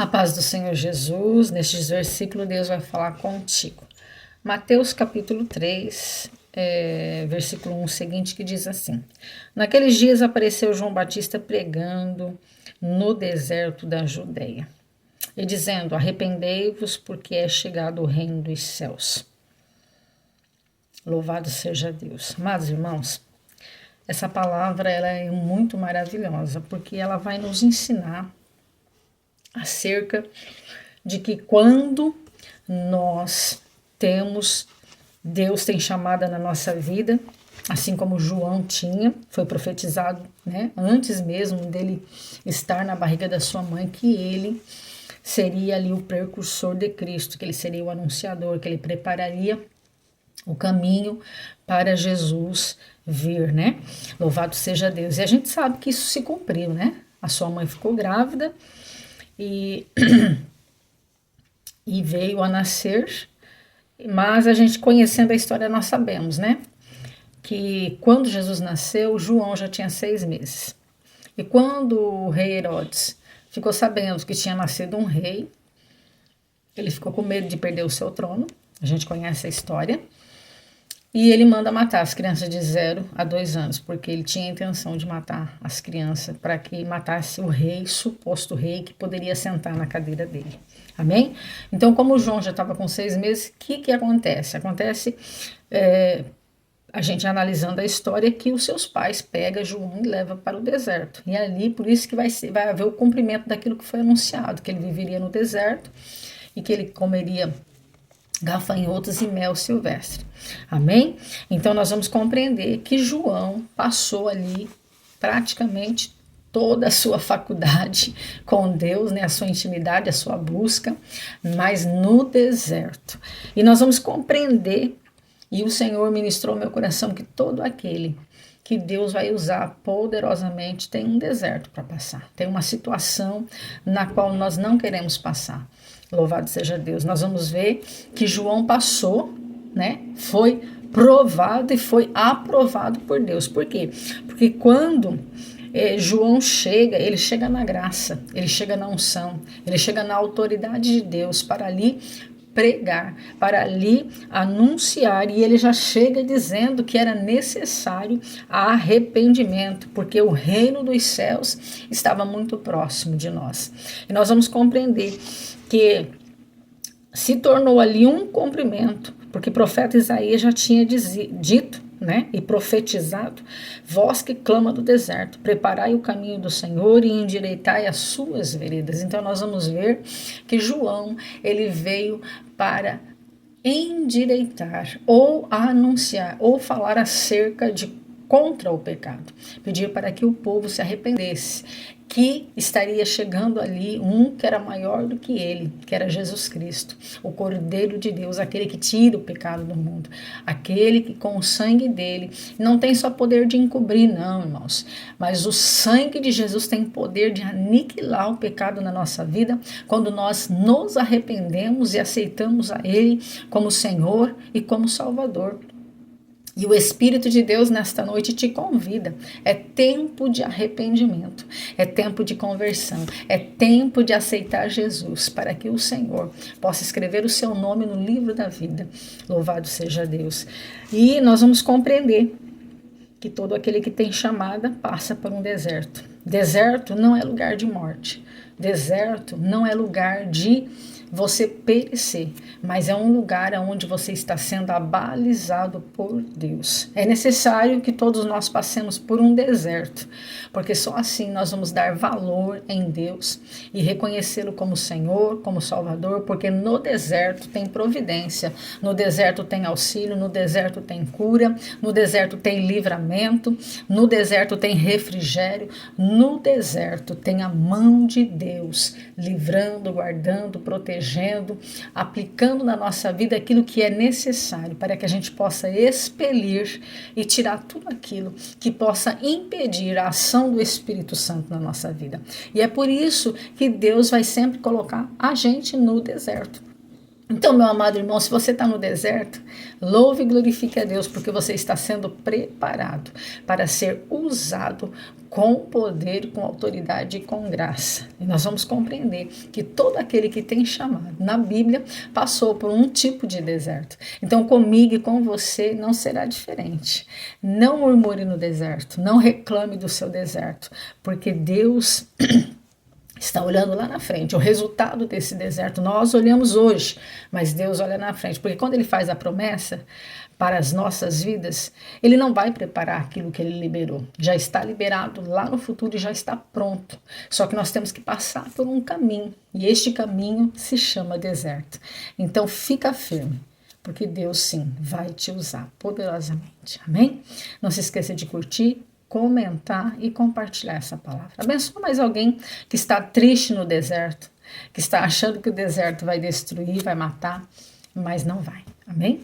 A paz do Senhor Jesus, nestes versículos Deus vai falar contigo. Mateus capítulo 3, versículo 1 seguinte, que diz assim: Naqueles dias apareceu João Batista pregando no deserto da Judeia, e dizendo: Arrependei-vos, porque é chegado o reino dos céus. Louvado seja Deus. Amados irmãos, essa palavra ela é muito maravilhosa, porque ela vai nos ensinar acerca de que quando nós temos, Deus tem chamada na nossa vida, assim como João tinha, foi profetizado, né, antes mesmo dele estar na barriga da sua mãe, que ele seria ali o precursor de Cristo, que ele seria o anunciador, que ele prepararia o caminho para Jesus vir, né? Louvado seja Deus. E a gente sabe que isso se cumpriu, né? A sua mãe ficou grávida e veio a nascer, mas a gente conhecendo a história nós sabemos, né? Que quando Jesus nasceu, João já tinha 6 meses. E quando o rei Herodes ficou sabendo que tinha nascido um rei, ele ficou com medo de perder o seu trono, a gente conhece a história, e ele manda matar as crianças de 0 a 2 anos, porque ele tinha a intenção de matar as crianças para que matasse o rei, suposto rei, que poderia sentar na cadeira dele. Amém? Então, como o João já estava com 6 meses, o que acontece? Acontece, a gente analisando a história, que os seus pais pegam João e levam para o deserto. E ali, por isso que vai haver o cumprimento daquilo que foi anunciado, que ele viveria no deserto e que ele comeria gafanhotos e mel silvestre. Amém? Então nós vamos compreender que João passou ali praticamente toda a sua faculdade com Deus, né, a sua intimidade, a sua busca, mas no deserto. E nós vamos compreender, e o Senhor ministrou ao meu coração, que todo aquele que Deus vai usar poderosamente tem um deserto para passar, tem uma situação na qual nós não queremos passar. Louvado seja Deus. Nós vamos ver que João passou, né? Foi provado e foi aprovado por Deus. Por quê? Porque quando João chega, ele chega na graça, ele chega na unção, ele chega na autoridade de Deus para ali pregar, para ali anunciar, e ele já chega dizendo que era necessário arrependimento, porque o reino dos céus estava muito próximo de nós. E nós vamos compreender que se tornou ali um cumprimento, porque o profeta Isaías já tinha dito, né, e profetizado: vós que clama do deserto, preparai o caminho do Senhor e endireitai as suas veredas. Então nós vamos ver que João, ele veio para endireitar, ou anunciar, ou falar acerca de contra o pecado, pedir para que o povo se arrependesse, que estaria chegando ali um que era maior do que ele, que era Jesus Cristo, o Cordeiro de Deus, aquele que tira o pecado do mundo, aquele que com o sangue dele não tem só poder de encobrir, não, irmãos, mas o sangue de Jesus tem poder de aniquilar o pecado na nossa vida, quando nós nos arrependemos e aceitamos a ele como Senhor e como Salvador. E o Espírito de Deus nesta noite te convida. É tempo de arrependimento, é tempo de conversão, é tempo de aceitar Jesus, para que o Senhor possa escrever o seu nome no livro da vida. Louvado seja Deus. E nós vamos compreender que todo aquele que tem chamada passa por um deserto. Deserto não é lugar de morte. Deserto não é lugar de você perecer, mas é um lugar onde você está sendo abalizado por Deus. É necessário que todos nós passemos por um deserto, porque só assim nós vamos dar valor em Deus e reconhecê-lo como Senhor, como Salvador, porque no deserto tem providência, no deserto tem auxílio, no deserto tem cura, no deserto tem livramento, no deserto tem refrigério, no deserto tem a mão de Deus, livrando, guardando, protegendo, aplicando na nossa vida aquilo que é necessário para que a gente possa expelir e tirar tudo aquilo que possa impedir a ação do Espírito Santo na nossa vida. E é por isso que Deus vai sempre colocar a gente no deserto. Então, meu amado irmão, se você está no deserto, louve e glorifique a Deus, porque você está sendo preparado para ser usado com poder, com autoridade e com graça. E nós vamos compreender que todo aquele que tem chamado na Bíblia passou por um tipo de deserto. Então, comigo e com você não será diferente. Não murmure no deserto, não reclame do seu deserto, porque Deus está olhando lá na frente. O resultado desse deserto nós olhamos hoje, mas Deus olha na frente, porque quando Ele faz a promessa para as nossas vidas, Ele não vai preparar aquilo que Ele liberou. Já está liberado lá no futuro e já está pronto. Só que nós temos que passar por um caminho, e este caminho se chama deserto. Então fica firme, porque Deus sim vai te usar poderosamente. Amém? Não se esqueça de curtir, comentar e compartilhar essa palavra. Abençoa mais alguém que está triste no deserto, que está achando que o deserto vai destruir, vai matar, mas não vai. Amém?